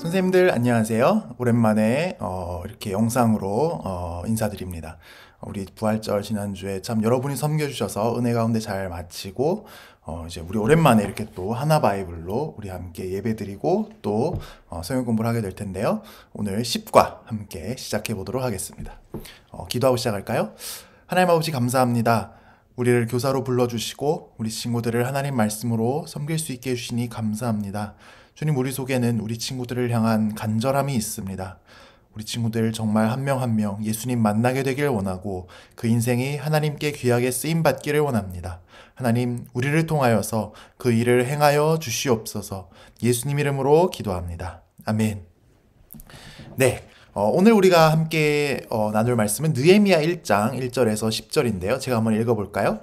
선생님들 안녕하세요. 오랜만에 이렇게 영상으로 인사드립니다. 우리 부활절 지난주에 참 여러분이 섬겨주셔서 은혜 가운데 잘 마치고 이제 우리 오랜만에 이렇게 또 하나 바이블로 우리 함께 예배드리고 또 성경 공부를 하게 될 텐데요. 오늘 10과 함께 시작해 보도록 하겠습니다. 기도하고 시작할까요? 하나님 아버지 감사합니다. 우리를 교사로 불러주시고 우리 친구들을 하나님 말씀으로 섬길 수 있게 해주시니 감사합니다. 주님, 우리 속에는 우리 친구들을 향한 간절함이 있습니다. 우리 친구들 정말 한 명 한 명 예수님 만나게 되길 원하고 그 인생이 하나님께 귀하게 쓰임받기를 원합니다. 하나님, 우리를 통하여서 그 일을 행하여 주시옵소서. 예수님 이름으로 기도합니다. 아멘. 네, 오늘 우리가 함께 나눌 말씀은 느헤미야 1장 1절에서 10절인데요. 제가 한번 읽어볼까요?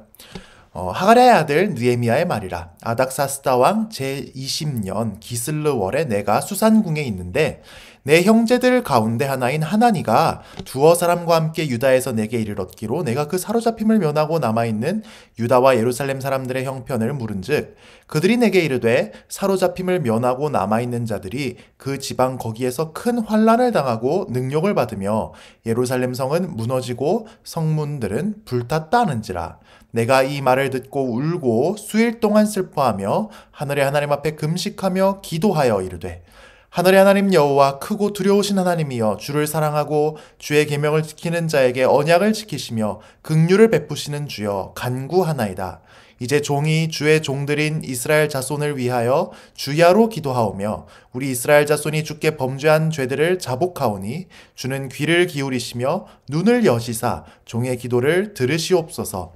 하갈의 아들 느헤미야의 말이라. 아닥사스다 왕 제20년 기슬르월에 내가 수산궁에 있는데 내 형제들 가운데 하나인 하나니가 두어 사람과 함께 유다에서 내게 이르렀기로 내가 그 사로잡힘을 면하고 남아있는 유다와 예루살렘 사람들의 형편을 물은즉 그들이 내게 이르되 사로잡힘을 면하고 남아있는 자들이 그 지방 거기에서 큰 환난을 당하고 능욕을 받으며 예루살렘 성은 무너지고 성문들은 불탔다 하는지라. 내가 이 말을 듣고 울고 수일 동안 슬퍼하며 하늘의 하나님 앞에 금식하며 기도하여 이르되 하늘의 하나님 여호와 크고 두려우신 하나님이여 주를 사랑하고 주의 계명을 지키는 자에게 언약을 지키시며 긍휼을 베푸시는 주여 간구하나이다. 이제 종이 주의 종들인 이스라엘 자손을 위하여 주야로 기도하오며 우리 이스라엘 자손이 주께 범죄한 죄들을 자복하오니 주는 귀를 기울이시며 눈을 여시사 종의 기도를 들으시옵소서.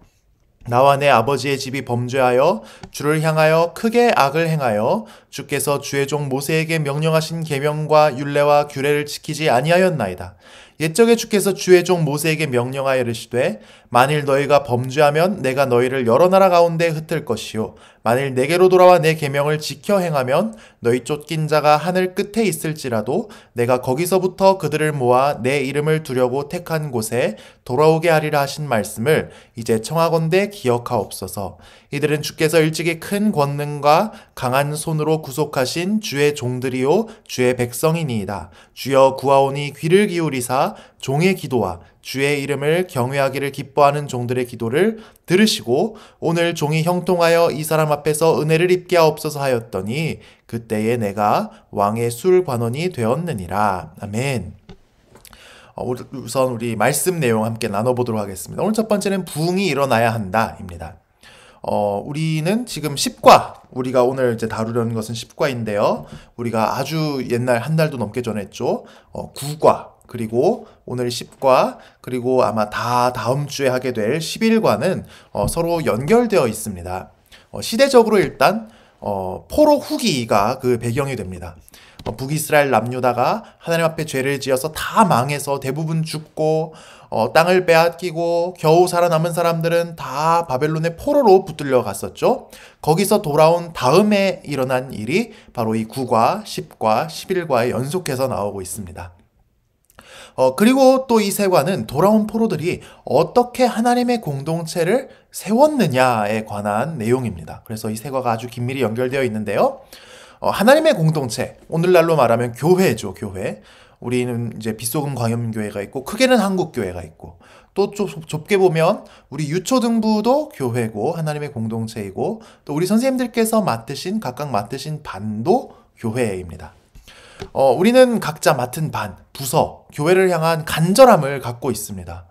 나와 내 아버지의 집이 범죄하여 주를 향하여 크게 악을 행하여 주께서 주의 종 모세에게 명령하신 계명과 율례와 규례를 지키지 아니하였나이다. 옛적에 주께서 주의 종 모세에게 명령하여 이르시되 만일 너희가 범죄하면 내가 너희를 여러 나라 가운데 흩을 것이요 만일 내게로 돌아와 내 계명을 지켜 행하면 너희 쫓긴 자가 하늘 끝에 있을지라도 내가 거기서부터 그들을 모아 내 이름을 두려고 택한 곳에 돌아오게 하리라 하신 말씀을 이제 청하건대 기억하옵소서. 이들은 주께서 일찍이 큰 권능과 강한 손으로 구속하신 주의 종들이요 주의 백성이니이다. 주여 구하오니 귀를 기울이사 종의 기도와 주의 이름을 경외하기를 기뻐하는 종들의 기도를 들으시고 오늘 종이 형통하여 이 사람 앞에서 은혜를 입게 하옵소서 하였더니 그때에 내가 왕의 술 관원이 되었느니라. 아멘. 우선 우리 말씀 내용 함께 나눠보도록 하겠습니다. 오늘 첫 번째는 부흥이 일어나야 한다입니다. 우리는 지금 10과, 우리가 오늘 이제 다루려는 것은 10과인데요. 우리가 아주 옛날 한 달도 넘게 전에 했죠. 9과, 그리고 오늘 10과, 그리고 아마 다 다음 주에 하게 될 11과는 서로 연결되어 있습니다. 시대적으로 일단 포로 후기가 그 배경이 됩니다. 북이스라엘 남유다가 하나님 앞에 죄를 지어서 다 망해서 대부분 죽고 땅을 빼앗기고 겨우 살아남은 사람들은 다 바벨론의 포로로 붙들려 갔었죠. 거기서 돌아온 다음에 일어난 일이 바로 이 9과, 10과, 11과에 연속해서 나오고 있습니다. 그리고 또 이 세과는 돌아온 포로들이 어떻게 하나님의 공동체를 세웠느냐에 관한 내용입니다. 그래서 이 세과가 아주 긴밀히 연결되어 있는데요. 하나님의 공동체, 오늘날로 말하면 교회죠, 교회. 우리는 이제 빗소금 광염교회가 있고, 크게는 한국교회가 있고, 또 좁게 보면 우리 유초등부도 교회고, 하나님의 공동체이고, 또 우리 선생님들께서 각각 맡으신 반도 교회입니다. 우리는 각자 맡은 반, 부서, 교회를 향한 간절함을 갖고 있습니다.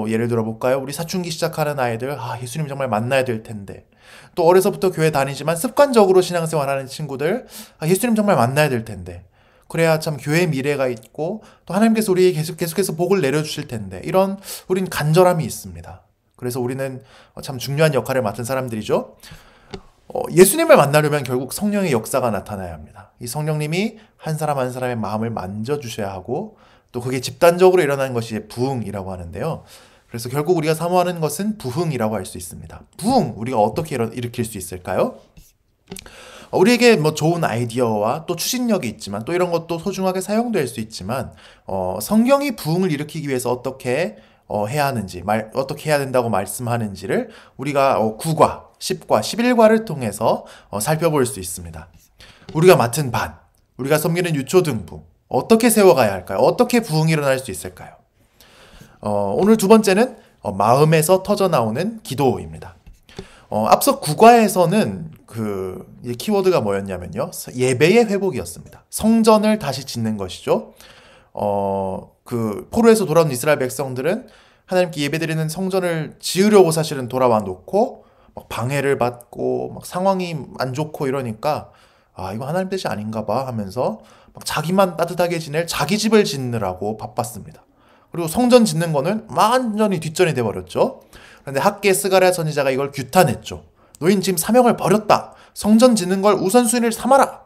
예를 들어 볼까요? 우리 사춘기 시작하는 아이들, 예수님 정말 만나야 될 텐데. 또 어려서부터 교회 다니지만 습관적으로 신앙생활하는 친구들, 예수님 정말 만나야 될 텐데. 그래야 참 교회의 미래가 있고 또 하나님께서 우리에게 계속해서 복을 내려주실 텐데. 이런 우린 간절함이 있습니다. 그래서 우리는 참 중요한 역할을 맡은 사람들이죠. 예수님을 만나려면 결국 성령의 역사가 나타나야 합니다. 이 성령님이 한 사람 한 사람의 마음을 만져주셔야 하고 또 그게 집단적으로 일어나는 것이 부흥이라고 하는데요. 그래서 결국 우리가 사모하는 것은 부흥이라고 할 수 있습니다. 부흥, 우리가 어떻게 일으킬 수 있을까요? 우리에게 좋은 아이디어와 또 추진력이 있지만 또 이런 것도 소중하게 사용될 수 있지만 성경이 부흥을 일으키기 위해서 어떻게 해야 하는지, 어떻게 해야 된다고 말씀하는지를 우리가 9과, 10과, 11과를 통해서 살펴볼 수 있습니다. 우리가 맡은 반, 우리가 섬기는 유초등부 어떻게 세워가야 할까요? 어떻게 부흥이 일어날 수 있을까요? 오늘 두 번째는 마음에서 터져 나오는 기도입니다. 앞서 국과에서는 키워드가 뭐였냐면요. 예배의 회복이었습니다. 성전을 다시 짓는 것이죠. 포로에서 돌아온 이스라엘 백성들은 하나님께 예배드리는 성전을 지으려고 사실은 돌아와 놓고 막 방해를 받고 막 상황이 안 좋고 이러니까 이거 하나님 뜻이 아닌가 봐 하면서 막 자기만 따뜻하게 지낼 자기 집을 짓느라고 바빴습니다. 그리고 성전 짓는 거는 완전히 뒷전이 돼버렸죠. 그런데 학계 스가랴 선지자가 이걸 규탄했죠. 너희는 지금 사명을 버렸다. 성전 짓는 걸 우선순위를 삼아라.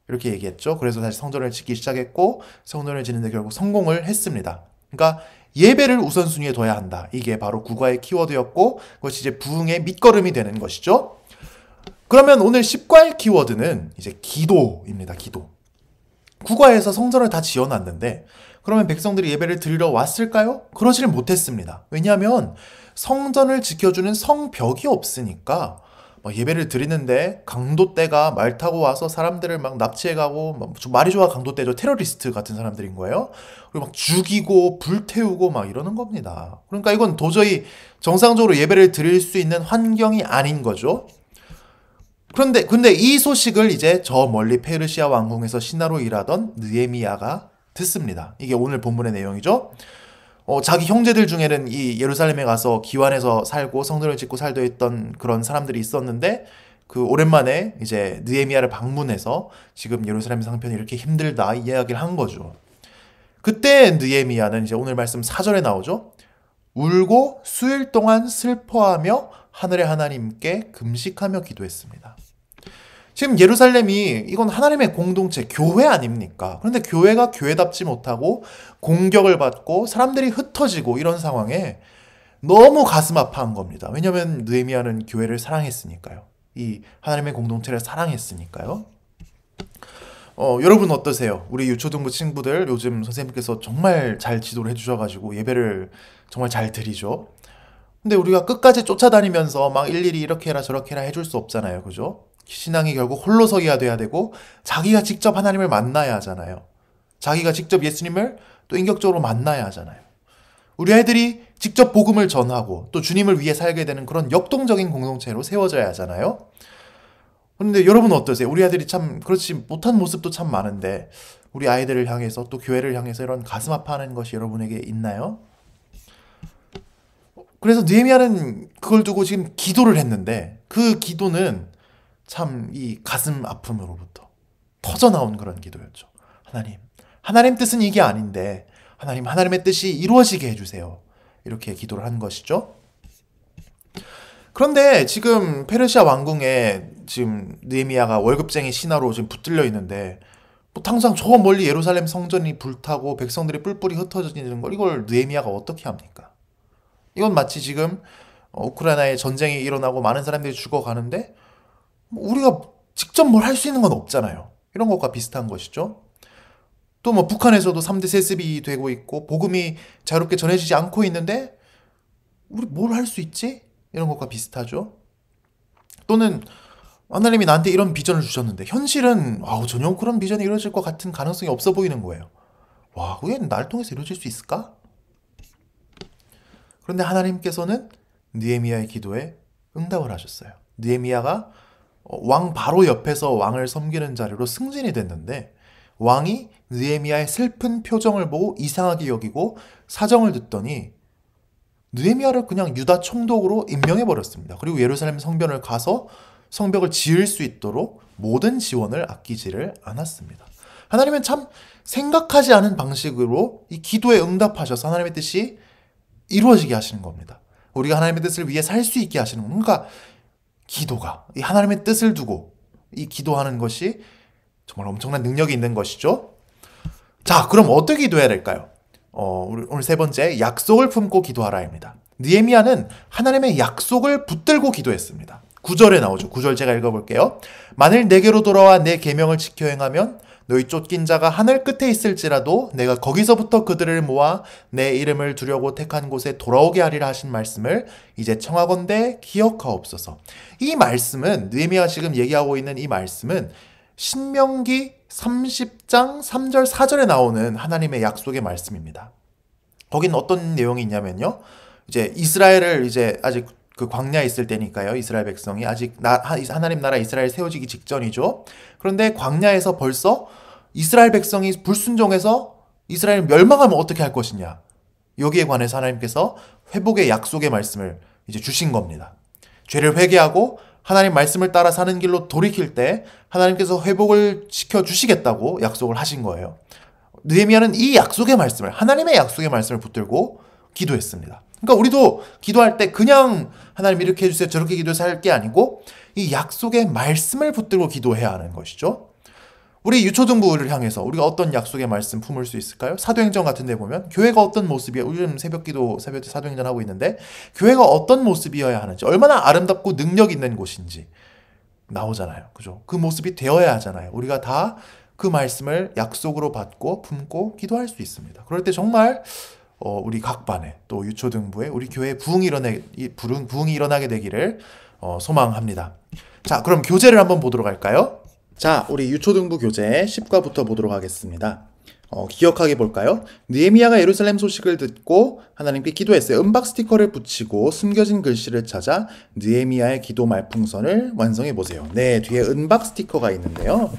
이렇게 얘기했죠. 그래서 다시 성전을 짓기 시작했고 성전을 짓는데 결국 성공을 했습니다. 그러니까 예배를 우선순위에 둬야 한다. 이게 바로 국가의 키워드였고 그것이 이제 부흥의 밑거름이 되는 것이죠. 그러면 오늘 10과의 키워드는 이제 기도입니다. 기도. 국가에서 성전을 다 지어놨는데 그러면 백성들이 예배를 드리러 왔을까요? 그러지를 못했습니다. 왜냐하면 성전을 지켜주는 성벽이 없으니까 예배를 드리는데 강도떼가 말 타고 와서 사람들을 막 납치해가고 말이 좋아 강도떼죠. 테러리스트 같은 사람들인 거예요. 그리고 막 죽이고 불태우고 막 이러는 겁니다. 그러니까 이건 도저히 정상적으로 예배를 드릴 수 있는 환경이 아닌 거죠. 근데 이 소식을 이제 저 멀리 페르시아 왕궁에서 신하로 일하던 느헤미야가 듣습니다. 이게 오늘 본문의 내용이죠. 자기 형제들 중에는 이 예루살렘에 가서 기완해서 살고 성전을 짓고 살도 했던 그런 사람들이 있었는데 오랜만에 이제 느헤미야를 방문해서 지금 예루살렘 상편이 이렇게 힘들다 이야기를 한 거죠. 그때 느헤미야는 이제 오늘 말씀 4절에 나오죠. 울고 수일 동안 슬퍼하며 하늘의 하나님께 금식하며 기도했습니다. 지금 예루살렘이 이건 하나님의 공동체, 교회 아닙니까? 그런데 교회가 교회답지 못하고 공격을 받고 사람들이 흩어지고 이런 상황에 너무 가슴 아파한 겁니다. 왜냐하면 느헤미야는 교회를 사랑했으니까요. 이 하나님의 공동체를 사랑했으니까요. 여러분 어떠세요? 우리 유초등부 친구들 요즘 선생님께서 정말 잘 지도를 해주셔가지고 예배를 정말 잘 드리죠. 근데 우리가 끝까지 쫓아다니면서 막 일일이 이렇게 해라 저렇게 해라 해줄 수 없잖아요. 그죠? 신앙이 결국 홀로서기가 돼야 되고 자기가 직접 하나님을 만나야 하잖아요. 자기가 직접 예수님을 또 인격적으로 만나야 하잖아요. 우리 아이들이 직접 복음을 전하고 또 주님을 위해 살게 되는 그런 역동적인 공동체로 세워져야 하잖아요. 그런데 여러분 어떠세요? 우리 아이들이 참 그렇지 못한 모습도 참 많은데 우리 아이들을 향해서 또 교회를 향해서 이런 가슴 아파하는 것이 여러분에게 있나요? 그래서 느헤미야는 그걸 두고 지금 기도를 했는데 그 기도는 참 이 가슴 아픔으로부터 터져나온 그런 기도였죠. 하나님 뜻은 이게 아닌데 하나님의 뜻이 이루어지게 해주세요. 이렇게 기도를 한 것이죠. 그런데 지금 페르시아 왕궁에 지금 느헤미야가 월급쟁이 신하로 지금 붙들려 있는데 당장 저 멀리 예루살렘 성전이 불타고 백성들이 뿔뿔이 흩어지는 걸 이걸 느헤미야가 어떻게 합니까? 이건 마치 지금 우크라이나에 전쟁이 일어나고 많은 사람들이 죽어가는데 우리가 직접 뭘 할 수 있는 건 없잖아요. 이런 것과 비슷한 것이죠. 또 북한에서도 3대 세습이 되고 있고 복음이 자유롭게 전해지지 않고 있는데 우리 뭘 할 수 있지? 이런 것과 비슷하죠. 또는 하나님이 나한테 이런 비전을 주셨는데 현실은 전혀 그런 비전이 이루어질 것 같은 가능성이 없어 보이는 거예요. 그게 날 통해서 이루어질 수 있을까? 그런데 하나님께서는 느헤미야의 기도에 응답을 하셨어요. 느헤미야가 왕 바로 옆에서 왕을 섬기는 자리로 승진이 됐는데 왕이 느헤미야의 슬픈 표정을 보고 이상하게 여기고 사정을 듣더니 느헤미야를 그냥 유다 총독으로 임명해버렸습니다. 그리고 예루살렘 성전을 가서 성벽을 지을 수 있도록 모든 지원을 아끼지를 않았습니다. 하나님은 참 생각하지 않은 방식으로 이 기도에 응답하셔서 하나님의 뜻이 이루어지게 하시는 겁니다. 우리가 하나님의 뜻을 위해 살 수 있게 하시는 겁니다. 그러니까 기도가 이 하나님의 뜻을 두고 이 기도하는 것이 정말 엄청난 능력이 있는 것이죠. 자, 그럼 어떻게 기도해야 될까요? 오늘 세 번째, 약속을 품고 기도하라입니다. 느헤미야는 하나님의 약속을 붙들고 기도했습니다. 9절에 나오죠. 9절 제가 읽어볼게요. 만일 내게로 돌아와 내 계명을 지켜 행하면 너희 쫓긴 자가 하늘 끝에 있을지라도 내가 거기서부터 그들을 모아 내 이름을 두려고 택한 곳에 돌아오게 하리라 하신 말씀을 이제 청하건대 기억하옵소서. 이 말씀은 느헤미야가 지금 얘기하고 있는 이 말씀은 신명기 30장 3절 4절에 나오는 하나님의 약속의 말씀입니다. 거긴 어떤 내용이 있냐면요. 이제 이스라엘을 이제 아직 그 광야에 있을 때니까요. 이스라엘 백성이 아직 하나님 나라 이스라엘 세워지기 직전이죠. 그런데 광야에서 벌써 이스라엘 백성이 불순종해서 이스라엘 멸망하면 어떻게 할 것이냐. 여기에 관해서 하나님께서 회복의 약속의 말씀을 이제 주신 겁니다. 죄를 회개하고 하나님 말씀을 따라 사는 길로 돌이킬 때 하나님께서 회복을 지켜주시겠다고 약속을 하신 거예요. 느헤미야는 이 약속의 말씀을, 하나님의 약속의 말씀을 붙들고 기도했습니다. 그러니까 우리도 기도할 때 그냥 하나님 이렇게 해주세요 저렇게 기도해서 할 게 아니고 이 약속의 말씀을 붙들고 기도해야 하는 것이죠. 우리 유초등부를 향해서 우리가 어떤 약속의 말씀 품을 수 있을까요? 사도행전 같은 데 보면 교회가 어떤 모습이에요? 요즘 새벽기도, 새벽 사도행전 하고 있는데 교회가 어떤 모습이어야 하는지, 얼마나 아름답고 능력 있는 곳인지 나오잖아요. 그죠? 그 모습이 되어야 하잖아요. 우리가 다 그 말씀을 약속으로 받고 품고 기도할 수 있습니다. 그럴 때 정말 우리 각 반에 또 유초등부에 우리 교회에 부흥이 일어나게 되기를 소망합니다. 자, 그럼 교재를 한번 보도록 할까요? 자, 우리 유초등부 교재 10과부터 보도록 하겠습니다. 기억하게 볼까요? 느헤미야가 예루살렘 소식을 듣고 하나님께 기도했어요. 은박 스티커를 붙이고 숨겨진 글씨를 찾아 느헤미야의 기도 말풍선을 완성해 보세요. 네, 뒤에 은박 스티커가 있는데요.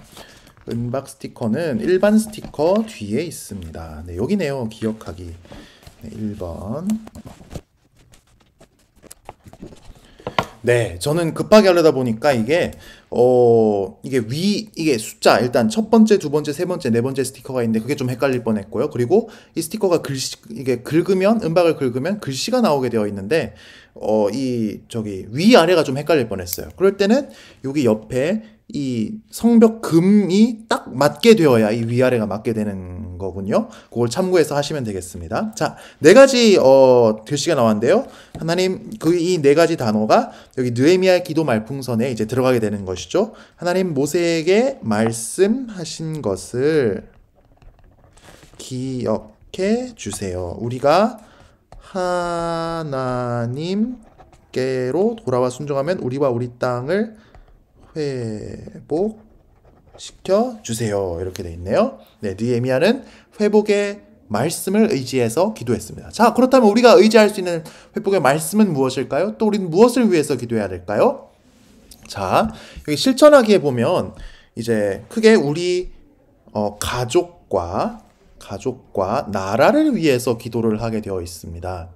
은박 스티커는 일반 스티커 뒤에 있습니다. 네, 여기네요. 기억하기. 네, 1번. 네, 저는 급하게 하려다 보니까 이게 이게 숫자, 일단 첫 번째, 두 번째, 세 번째, 네 번째 스티커가 있는데 그게 좀 헷갈릴 뻔했고요. 그리고 이 스티커가 이게 은박을 긁으면 글씨가 나오게 되어 있는데 위아래가 좀 헷갈릴 뻔했어요. 그럴 때는 여기 옆에 이 성벽 금이 딱 맞게 되어야 이 위아래가 맞게 되는 거군요. 그걸 참고해서 하시면 되겠습니다. 자, 네 가지 글씨가 나왔는데요. 하나님, 이 네 가지 단어가 여기 느헤미야의 기도 말풍선에 이제 들어가게 되는 것이죠. 하나님 모세에게 말씀하신 것을 기억해 주세요. 우리가 하나님께로 돌아와 순종하면 우리와 우리 땅을 회복시켜 주세요. 이렇게 돼 있네요. 네, 느헤미야는 회복의 말씀을 의지해서 기도했습니다. 자, 그렇다면 우리가 의지할 수 있는 회복의 말씀은 무엇일까요? 또 우리는 무엇을 위해서 기도해야 될까요? 자, 여기 실천하기에 보면 이제 크게 우리 가족과 나라를 위해서 기도를 하게 되어 있습니다.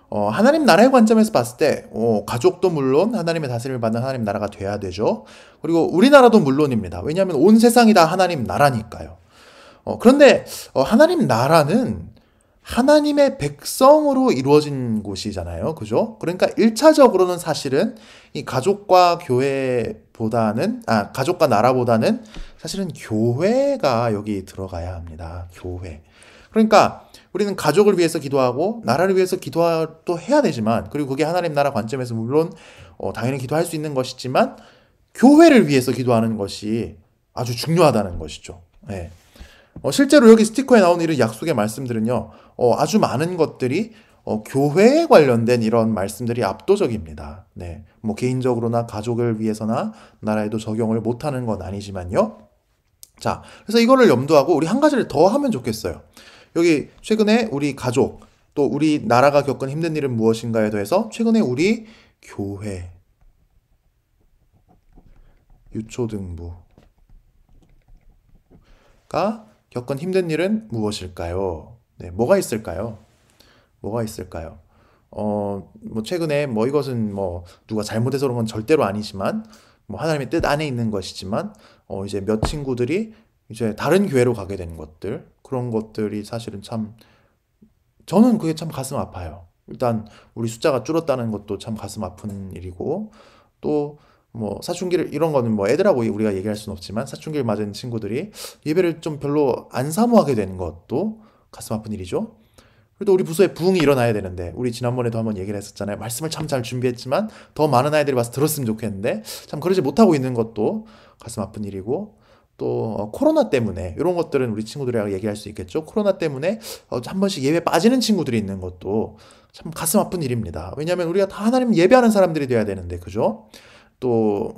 하나님 나라의 관점에서 봤을 때 가족도 물론 하나님의 다스림을 받는 하나님 나라가 돼야 되죠. 그리고 우리나라도 물론입니다. 왜냐하면 온 세상이 다 하나님 나라니까요. 그런데 하나님 나라는 하나님의 백성으로 이루어진 곳이잖아요. 그죠? 그러니까 1차적으로는 사실은 이 가족과 나라보다는 사실은 교회가 여기 들어가야 합니다. 교회. 그러니까 우리는 가족을 위해서 기도하고 나라를 위해서 기도도 해야 되지만, 그리고 그게 하나님 나라 관점에서 물론 당연히 기도할 수 있는 것이지만 교회를 위해서 기도하는 것이 아주 중요하다는 것이죠. 네. 실제로 여기 스티커에 나오는 이런 약속의 말씀들은요, 아주 많은 것들이 교회에 관련된 이런 말씀들이 압도적입니다. 네. 뭐 개인적으로나 가족을 위해서나 나라에도 적용을 못하는 건 아니지만요. 자, 그래서 이거를 염두하고 우리 한 가지를 더 하면 좋겠어요. 여기 최근에 우리 가족, 또 우리 나라가 겪은 힘든 일은 무엇인가에 대해서 최근에 우리 교회, 유초등부가 겪은 힘든 일은 무엇일까요? 네, 뭐가 있을까요? 뭐 최근에 이것은 누가 잘못해서 그런 건 절대로 아니지만 하나님의 뜻 안에 있는 것이지만 이제 몇 친구들이 이제 다른 교회로 가게 된 것들, 그런 것들이 사실은 저는 그게 참 가슴 아파요. 일단 우리 숫자가 줄었다는 것도 참 가슴 아픈 일이고, 또 사춘기를, 이런 거는 애들하고 우리가 얘기할 수는 없지만 사춘기를 맞은 친구들이 예배를 좀 별로 안 사모하게 된 것도 가슴 아픈 일이죠. 그래도 우리 부서에 부흥이 일어나야 되는데, 우리 지난번에도 한번 얘기를 했었잖아요. 말씀을 참 잘 준비했지만 더 많은 아이들이 와서 들었으면 좋겠는데 참 그러지 못하고 있는 것도 가슴 아픈 일이고, 또 코로나 때문에 이런 것들은 우리 친구들이랑 얘기할 수 있겠죠. 코로나 때문에 한 번씩 예배 빠지는 친구들이 있는 것도 참 가슴 아픈 일입니다. 왜냐하면 우리가 다 하나님 예배하는 사람들이 돼야 되는데, 그죠? 또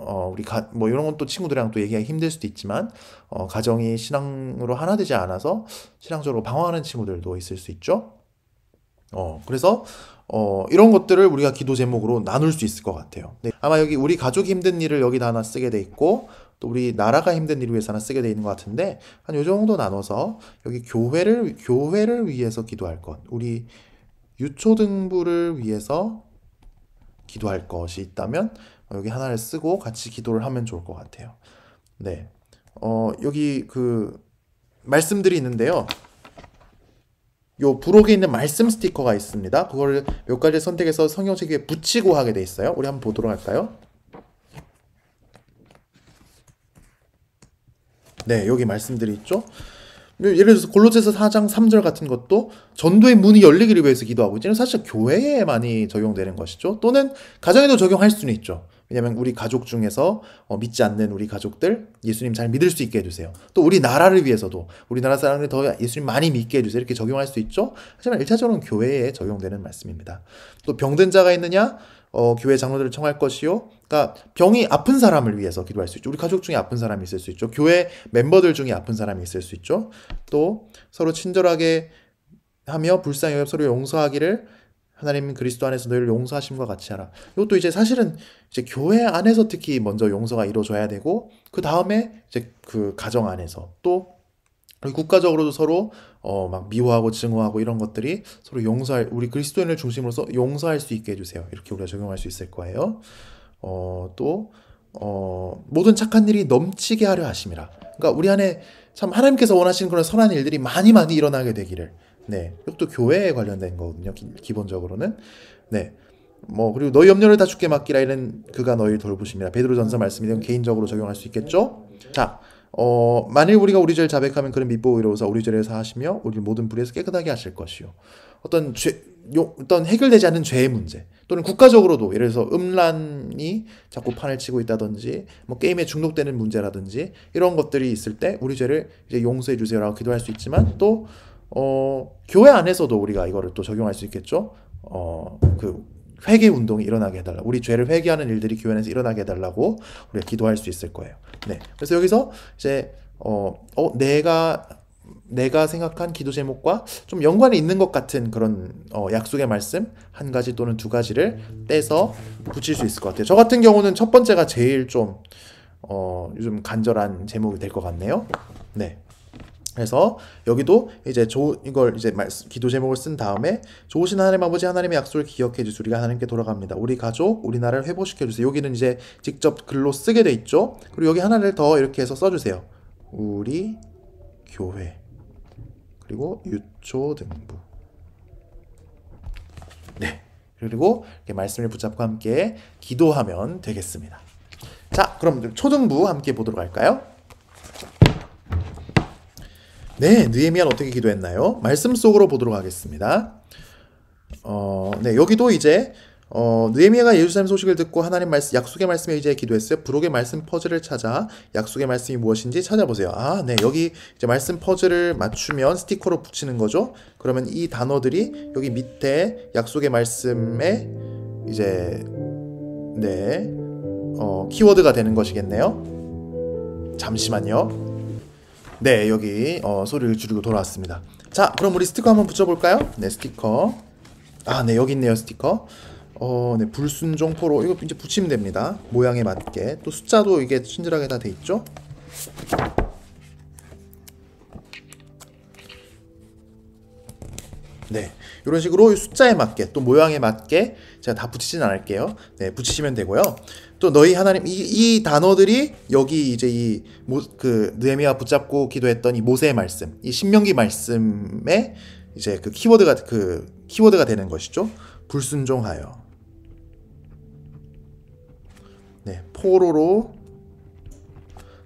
뭐 이런 건 또 친구들이랑 또 얘기하기 힘들 수도 있지만 가정이 신앙으로 하나 되지 않아서 신앙적으로 방황하는 친구들도 있을 수 있죠. 그래서 이런 것들을 우리가 기도 제목으로 나눌 수 있을 것 같아요. 네, 아마 여기 우리 가족이 힘든 일을 여기다 하나 쓰게 돼 있고 또 우리 나라가 힘든 일을 위해서 하나 쓰게 돼 있는 것 같은데 한 요 정도 나눠서 여기 교회를 위해서 기도할 것, 우리 유초등부를 위해서 기도할 것이 있다면 여기 하나를 쓰고 같이 기도를 하면 좋을 것 같아요. 네, 여기 그 말씀들이 있는데요. 요 부록에 있는 말씀 스티커가 있습니다. 그거를 몇 가지 선택해서 성경책 위에 붙이고 하게 돼 있어요. 우리 한번 보도록 할까요? 네, 여기 말씀들이 있죠. 예를 들어서 골로새서 4장 3절 같은 것도 전도의 문이 열리기를 위해서 기도하고 있지만 사실 교회에 많이 적용되는 것이죠. 또는 가정에도 적용할 수는 있죠. 왜냐하면 우리 가족 중에서 믿지 않는 우리 가족들 예수님 잘 믿을 수 있게 해주세요. 또 우리 나라를 위해서도 우리나라 사람들이 더 예수님 많이 믿게 해주세요. 이렇게 적용할 수 있죠. 하지만 1차적으로는 교회에 적용되는 말씀입니다. 또 병든 자가 있느냐? 교회 장로들을 청할 것이요. 그러니까 병이 아픈 사람을 위해서 기도할 수 있죠. 우리 가족 중에 아픈 사람이 있을 수 있죠. 교회 멤버들 중에 아픈 사람이 있을 수 있죠. 또 서로 친절하게 하며 불쌍히 여겨 서로 용서하기를 하나님 그리스도 안에서 너희를 용서하심과 같이 하라. 이것도 이제 사실은 이제 교회 안에서 특히 먼저 용서가 이루어져야 되고 그 다음에 이제 그 가정 안에서 또 국가적으로도 서로 막 미워하고 증오하고 이런 것들이 서로 용서할, 우리 그리스도인을 중심으로서 용서할 수 있게 해주세요. 이렇게 우리가 적용할 수 있을 거예요. 또 모든 착한 일이 넘치게 하려 하심이라. 그러니까 우리 안에 참 하나님께서 원하시는 그런 선한 일들이 많이 일어나게 되기를. 네, 이것도 교회에 관련된 거거든요. 기본적으로는. 네. 뭐 그리고 너희 염려를 다 주께 맡기라 이는 그가 너희를 돌보심이라. 베드로전서 말씀이면 개인적으로 적용할 수 있겠죠. 자, 만일 우리가 우리 죄를 자백하면 그는 믿고 이로써 우리 죄를 사하시며 우리 모든 불의에서 깨끗하게 하실 것이요. 어떤 해결되지 않는 죄의 문제 또는 국가적으로도 예를 들어서 음란이 자꾸 판을 치고 있다든지 뭐 게임에 중독되는 문제라든지 이런 것들이 있을 때 우리 죄를 이제 용서해 주세요라고 기도할 수 있지만 또 교회 안에서도 우리가 이거를 또 적용할 수 있겠죠. 그 회개 운동이 일어나게 해달라. 우리 죄를 회개하는 일들이 교회 안에서 일어나게 해달라고 우리가 기도할 수 있을 거예요. 네. 그래서 여기서 이제 내가 생각한 기도 제목과 좀 연관이 있는 것 같은 그런 약속의 말씀 한 가지 또는 두 가지를 떼서 붙일 수 있을 것 같아요. 저 같은 경우는 첫 번째가 제일 좀 요즘 간절한 제목이 될 것 같네요. 네. 그래서 여기도 이제 이걸 이제 기도 제목을 쓴 다음에 좋으신 하나님 아버지 하나님의 약속을 기억해 주시오. 우리가 하나님께 돌아갑니다. 우리 가족, 우리 나라를 회복시켜 주세요. 여기는 이제 직접 글로 쓰게 돼 있죠. 그리고 여기 하나를 더 이렇게 해서 써주세요. 우리 교회 그리고 유초등부. 네. 그리고 이렇게 말씀을 붙잡고 함께 기도하면 되겠습니다. 자, 그럼 초등부 함께 보도록 할까요? 네, 느헤미야는 어떻게 기도했나요? 말씀 속으로 보도록 하겠습니다. 네, 여기도 이제 느헤미야가 예루살렘 소식을 듣고 하나님 말씀, 약속의 말씀에 의지해 기도했어요. 부록의 말씀 퍼즐을 찾아 약속의 말씀이 무엇인지 찾아보세요. 아, 네, 여기 이제 말씀 퍼즐을 맞추면 스티커로 붙이는 거죠. 그러면 이 단어들이 여기 밑에 약속의 말씀에 이제 네, 키워드가 되는 것이겠네요. 잠시만요. 네, 여기 소리를 줄이고 돌아왔습니다. 자, 그럼 우리 스티커 한번 붙여볼까요? 네, 스티커. 아, 네, 여기 있네요, 스티커. 네, 불순종 포로 이거 이제 붙이면 됩니다. 모양에 맞게. 또 숫자도 이게 친절하게 다 돼 있죠? 네, 이런 식으로 숫자에 맞게 또 모양에 맞게 제가 다 붙이진 않을게요. 네, 붙이시면 되고요. 또 너희 하나님 이 단어들이 여기 이제 그 느헤미야 붙잡고 기도했던 이 모세의 말씀, 이 신명기 말씀에 이제 그 키워드가 되는 것이죠. 불순종하여. 네, 포로로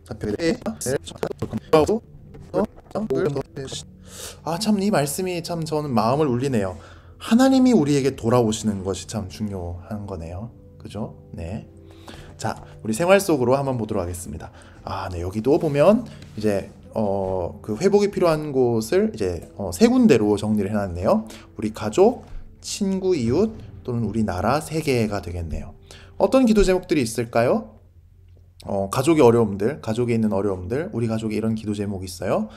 잡혀게 아, 참 이 말씀이 참 저는 마음을 울리네요. 하나님이 우리에게 돌아오시는 것이 참 중요한 거네요. 그죠? 네. 자, 우리 생활 속으로 한번 보도록 하겠습니다. 아, 네, 여기도 보면 이제 그 회복이 필요한 곳을 이제 세 군데로 정리를 해놨네요. 우리 가족, 친구, 이웃 또는 우리 나라 세 개가 되겠네요. 어떤 기도 제목들이 있을까요? 가족의 어려움들, 가족에 있는 어려움들, 우리 가족에 이런 기도 제목이 있어요.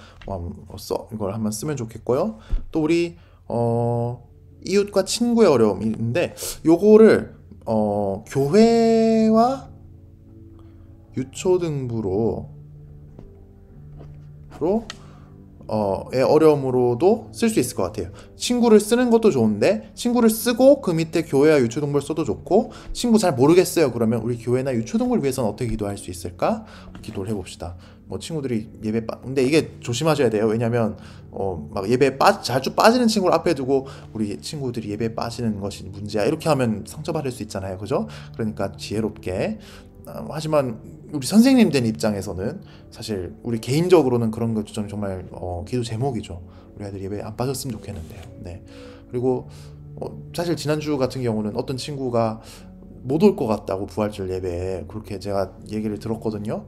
이걸 한번 쓰면 좋겠고요. 또 우리 이웃과 친구의 어려움인데 요거를 교회와 유초등부로 의 어려움으로도 쓸 수 있을 것 같아요. 친구를 쓰는 것도 좋은데 친구를 쓰고 그 밑에 교회와 유초등부를 써도 좋고, 친구 잘 모르겠어요 그러면 우리 교회나 유초등부를 위해서는 어떻게 기도할 수 있을까? 기도를 해봅시다. 뭐 친구들이 근데 이게 조심하셔야 돼요. 왜냐면 막 예배에 자주 빠지는 친구를 앞에 두고 우리 친구들이 예배에 빠지는 것이 문제야 이렇게 하면 상처받을 수 있잖아요, 그죠? 그러니까 지혜롭게. 하지만 우리 선생님 된 입장에서는 사실 우리 개인적으로는 그런 것 좀 정말 기도 제목이죠. 우리 아들 예배 안 빠졌으면 좋겠는데요. 네. 그리고 사실 지난주 같은 경우는 어떤 친구가 못 올 것 같다고 부활절 예배에 그렇게 제가 얘기를 들었거든요.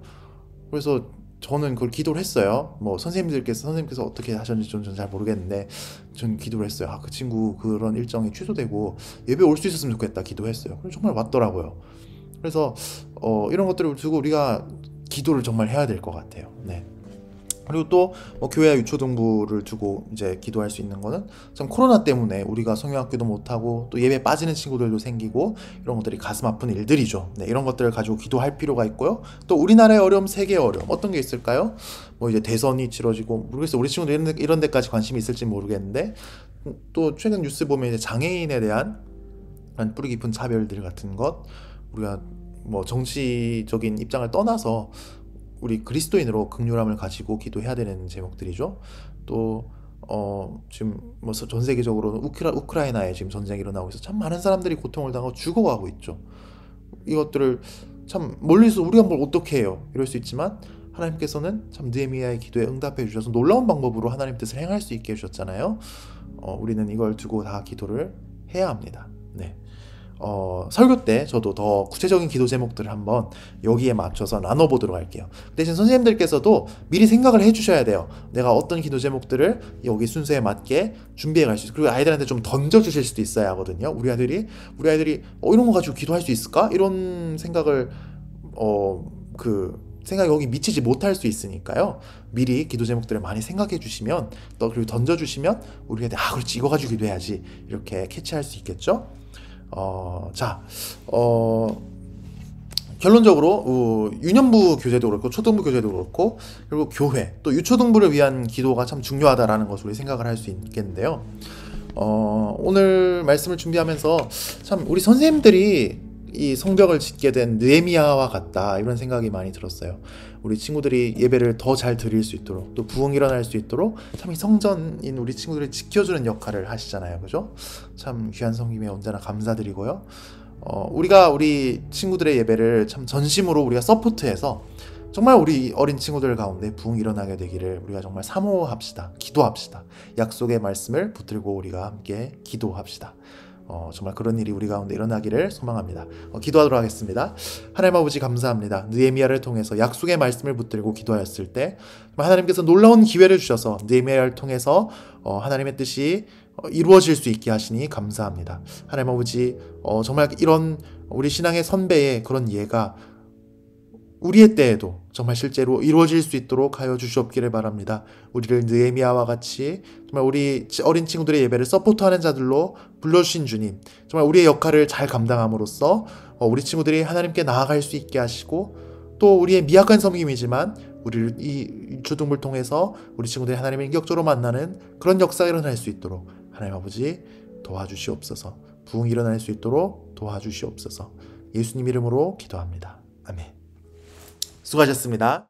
그래서 저는 그걸 기도를 했어요. 뭐 선생님께서 어떻게 하셨는지 저는 잘 모르겠는데 전 기도를 했어요. 그 친구 그런 일정이 취소되고 예배 올 수 있었으면 좋겠다 기도했어요. 그럼 정말 왔더라고요. 그래서 이런 것들을 두고 우리가 기도를 정말 해야 될 것 같아요. 네. 그리고 또 교회와 유초등부를 두고 이제 기도할 수 있는 거는 참 코로나 때문에 우리가 성경학교도 못하고 또 예배 빠지는 친구들도 생기고 이런 것들이 가슴 아픈 일들이죠. 네, 이런 것들을 가지고 기도할 필요가 있고요. 또 우리나라의 어려움, 세계의 어려움 어떤 게 있을까요? 뭐 이제 대선이 치러지고 모르겠어요. 우리 친구들 이런 데까지 관심이 있을지 모르겠는데 또 최근 뉴스 보면 이제 장애인에 대한 뿌리 깊은 차별들 같은 것, 우리가 뭐 정치적인 입장을 떠나서 우리 그리스도인으로 긍휼함을 가지고 기도해야 되는 제목들이죠. 또 지금 뭐 전 세계적으로는 우크라이나에 지금 전쟁이 일어나고 있어 참 많은 사람들이 고통을 당하고 죽어가고 있죠. 이것들을 참 멀리서 우리가 뭘 어떻게 해요? 이럴 수 있지만 하나님께서는 참 느헤미야의 기도에 응답해 주셔서 놀라운 방법으로 하나님 뜻을 행할 수 있게 해주셨잖아요. 우리는 이걸 두고 다 기도를 해야 합니다. 네. 설교 때 저도 더 구체적인 기도 제목들을 한번 여기에 맞춰서 나눠보도록 할게요. 대신 선생님들께서도 미리 생각을 해주셔야 돼요. 내가 어떤 기도 제목들을 여기 순서에 맞게 준비해 갈 수 있어요. 그리고 아이들한테 좀 던져주실 수도 있어야 하거든요. 우리 아이들이 이런 거 가지고 기도할 수 있을까? 이런 생각을 생각이 여기 미치지 못할 수 있으니까요. 미리 기도 제목들을 많이 생각해 주시면 또 그리고 던져주시면 우리가 그렇지 이거 가지고 기도해야지 이렇게 캐치할 수 있겠죠. 결론적으로 유년부 교재도 그렇고 초등부 교재도 그렇고 그리고 교회 또 유초등부를 위한 기도가 참 중요하다라는 것을 우리 생각을 할 수 있겠는데요. 오늘 말씀을 준비하면서 참 우리 선생님들이 이 성벽을 짓게 된 느헤미야와 같다 이런 생각이 많이 들었어요. 우리 친구들이 예배를 더 잘 드릴 수 있도록 또 부흥이 일어날 수 있도록 참 이 성전인 우리 친구들을 지켜주는 역할을 하시잖아요, 그죠? 참 귀한 성김에 언제나 감사드리고요. 우리가 우리 친구들의 예배를 참 전심으로 우리가 서포트해서 정말 우리 어린 친구들 가운데 부흥이 일어나게 되기를 우리가 정말 사모합시다. 기도합시다. 약속의 말씀을 붙들고 우리가 함께 기도합시다. 정말 그런 일이 우리 가운데 일어나기를 소망합니다. 기도하도록 하겠습니다. 하나님 아버지 감사합니다. 느헤미야를 통해서 약속의 말씀을 붙들고 기도하였을 때 하나님께서 놀라운 기회를 주셔서 느헤미야를 통해서 하나님의 뜻이 이루어질 수 있게 하시니 감사합니다. 하나님 아버지 정말 이런 우리 신앙의 선배의 그런 예가 우리의 때에도 정말 실제로 이루어질 수 있도록 하여 주시옵기를 바랍니다. 우리를 느헤미야와 같이 정말 우리 어린 친구들의 예배를 서포트하는 자들로 불러주신 주님, 정말 우리의 역할을 잘 감당함으로써 우리 친구들이 하나님께 나아갈 수 있게 하시고 또 우리의 미약한 섬김이지만 우리를 이 초등부를 통해서 우리 친구들이 하나님을 인격적으로 만나는 그런 역사가 일어날 수 있도록 하나님 아버지 도와주시옵소서. 부흥이 일어날 수 있도록 도와주시옵소서. 예수님 이름으로 기도합니다. 아멘. 수고하셨습니다.